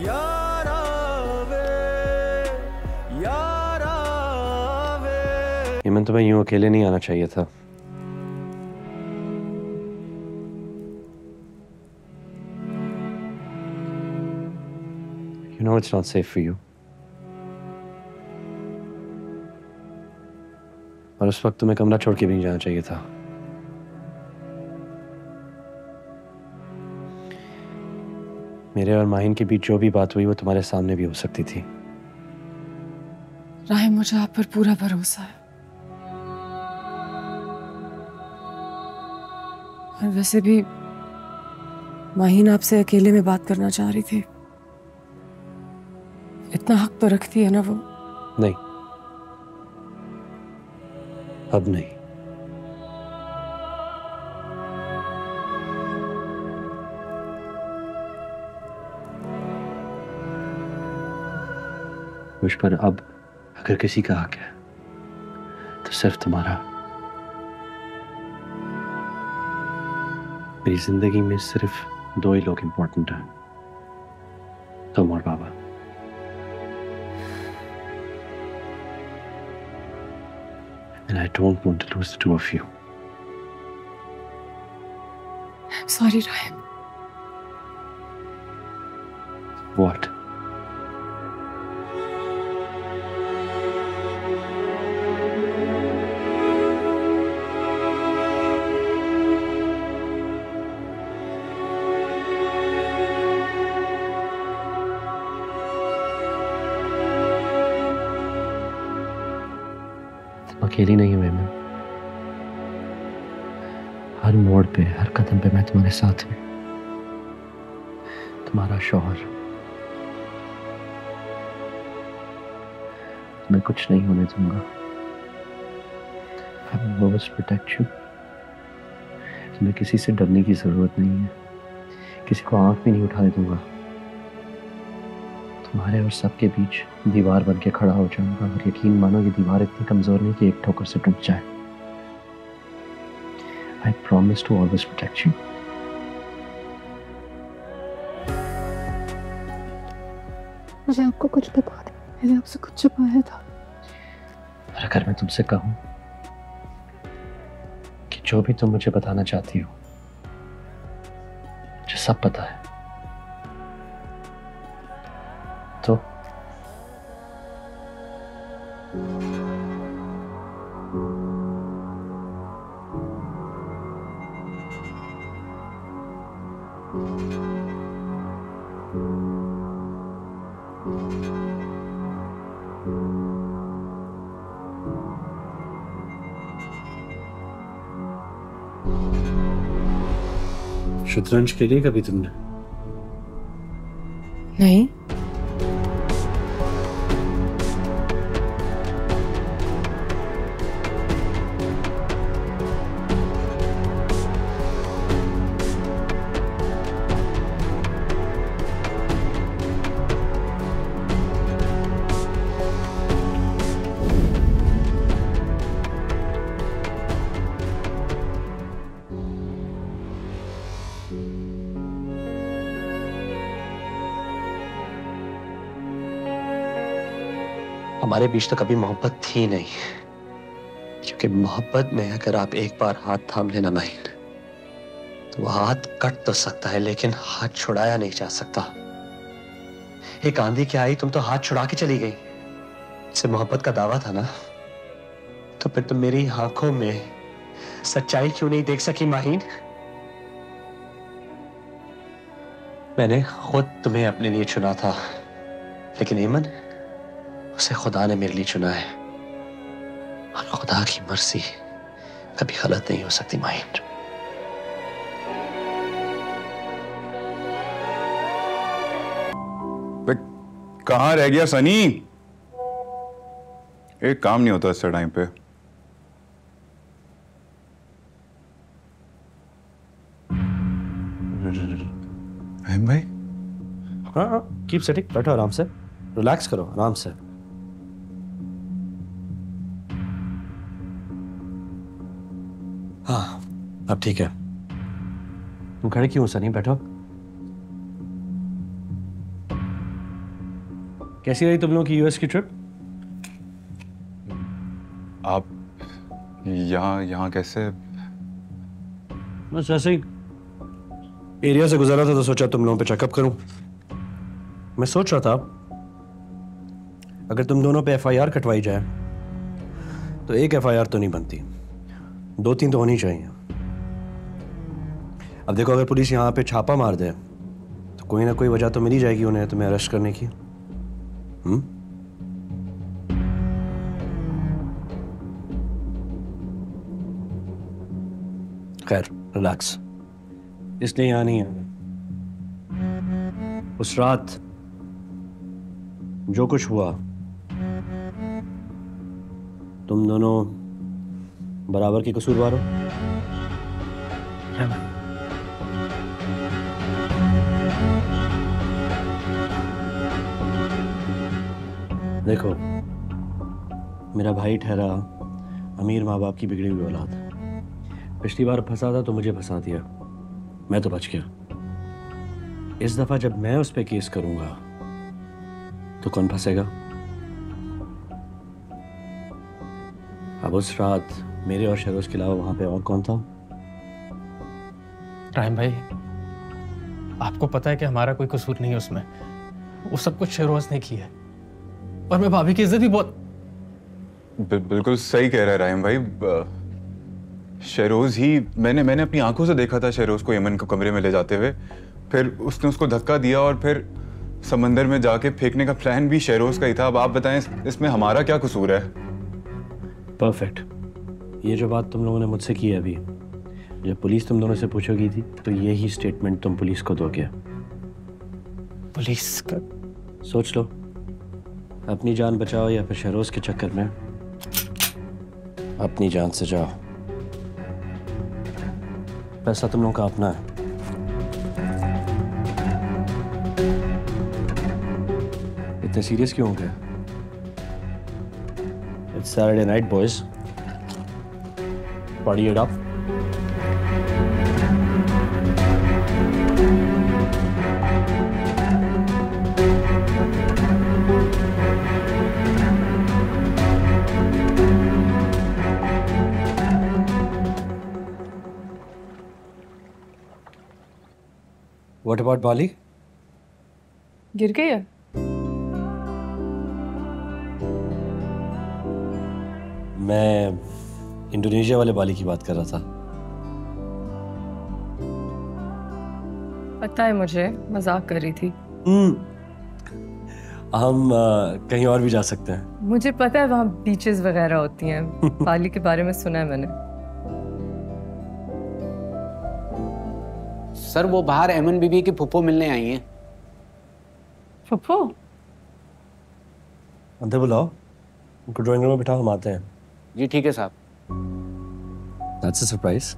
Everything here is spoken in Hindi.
यारा वे, यारा वे। ईमन, तुम्हें यूं अकेले नहीं आना चाहिए था। You know it's not safe for you. और उस वक्त तुम्हें कमरा छोड़ के भी नहीं जाना चाहिए था। मेरे और माहिन के बीच जो भी बात हुई वो तुम्हारे सामने भी हो सकती थी। राहिम, मुझे आप पर पूरा भरोसा है। और वैसे भी माहिन आपसे अकेले में बात करना चाह रही थी। इतना हक तो रखती है ना वो। नहीं, अब नहीं। मुझ पर अब अगर किसी का हक है तो सिर्फ तुम्हारा। मेरी जिंदगी में सिर्फ दो ही लोग इंपॉर्टेंट हैं, तुम और बाबा। And I don't want to lose the two of you. I'm sorry, Rahim. What? अकेली नहीं हुई मैं। हर मोड़ पे, हर कदम पे मैं तुम्हारे साथ हूं। तुम्हारा शौहर। मैं कुछ नहीं होने दूंगा। I will always protect you. तुम्हें किसी से डरने की जरूरत नहीं है। किसी को आंख भी नहीं उठाने दूंगा। तुम्हारे और सबके बीच दीवार बन के खड़ा हो जाऊंगा। और यकीन मानो, ये दीवार इतनी कमजोर नहीं कि एक ठोकर से टूट जाए। I promise to always protect you. मुझे आपको कुछ बता दे, मैंने आपसे कुछ छुपाया था। और अगर मैं तुमसे कहूं कि जो भी तुम मुझे बताना चाहती हो मुझे सब पता है, तो शतरंज खेली कभी तुमने? नहीं। हमारे बीच तो कभी मोहब्बत थी नहीं, क्योंकि मोहब्बत में अगर आप एक बार हाथ थाम लेना माहिन, तो वो हाथ कट तो सकता है लेकिन हाथ छुड़ाया नहीं जा सकता। एक आंधी क्या आई, तुम तो हाथ छुड़ा के चली गई। इससे मोहब्बत का दावा था ना, तो फिर तुम मेरी आंखों में सच्चाई क्यों नहीं देख सकी माहिन? मैंने खुद तुम्हें अपने लिए चुना था, लेकिन ईमन, उसे खुदा ने मेरे लिए चुना है। और खुदा की मर्जी कभी गलत नहीं हो सकती माहिन। कहाँ रह गया सनी? एक काम नहीं होता इस टाइम पे। भाई हाँ, कीप सेटिंग, बैठो आराम से, रिलैक्स करो आराम से। हाँ, अब ठीक है। तुम खड़े क्यों हो सनी? बैठो। कैसी रही तुम लोगों की यूएस की ट्रिप? आप यहाँ कैसे? बस ऐसे ही एरिया से गुजरा था तो सोचा तुम लोगों पे चेकअप करूं। मैं सोच रहा था अगर तुम दोनों पे एफआईआर कटवाई जाए तो एक एफआईआर तो नहीं बनती, 2-3 तो होनी चाहिए। अब देखो, अगर पुलिस यहाँ पे छापा मार दे तो कोई ना कोई वजह तो मिल ही जाएगी उन्हें तुम्हें अरेस्ट करने की। खैर, रिलैक्स, इसलिए यहाँ नहीं है। उस रात जो कुछ हुआ, तुम दोनों बराबर के कसूरवार हो। देखो, मेरा भाई ठहरा अमीर माँ बाप की बिगड़ी हुई औलाद। पिछली बार फंसा था तो मुझे फंसा दिया, मैं तो बच गया। इस दफा जब मैं उस पर केस करूंगा तो कौन फंसेगा? अब उस रात मेरे और शहरोज के अलावा वहां पे और कौन था? राहिम भाई, आपको पता है कि हमारा कोई कसूर नहीं है उसमें। वो सब कुछ शहरोज ने किया है और मैं भाभी की इज्जत भी बहुत। बिल्कुल सही कह रहा है राहिम भाई। शहरोज ही, मैंने अपनी आंखों से देखा था शहरोज को यमन को कमरे में ले जाते हुए। फिर उसने उसको धक्का दिया और फिर समंदर में जाके फेंकने का प्लान भी शहरोज का ही था। अब आप बताएं इसमें हमारा क्या कसूर है? परफेक्ट। ये जो बात तुम लोगों ने मुझसे की है अभी, जब पुलिस तुम दोनों से पूछोगी थी तो यही स्टेटमेंट तुम पुलिस को दोगे। पुलिस का सोच लो, अपनी जान बचाओ या फिर शहरोज के चक्कर में अपनी जान से जाओ। पैसा तुम लोगों का अपना है। इतने सीरियस क्यों हो गए? It's Saturday night boys, party it up. What about Bali? गिर गई है? मैं इंडोनेशिया वाले बाली की बात कर रहा था। पता है मुझे, मजाक कर रही थी। हम कहीं और भी जा सकते हैं। मुझे पता है वहाँ बीचेस वगैरह होती हैं। बाली के बारे में सुना है मैंने। सर, वो बाहर एमन बीबी की फुप्पो मिलने आई हैं। फुप्पो? अंदर बुलाओ, उनको ड्राइंग रूम में बिठाओ, हम आते हैं। जी ठीक है साहब। That's a surprise.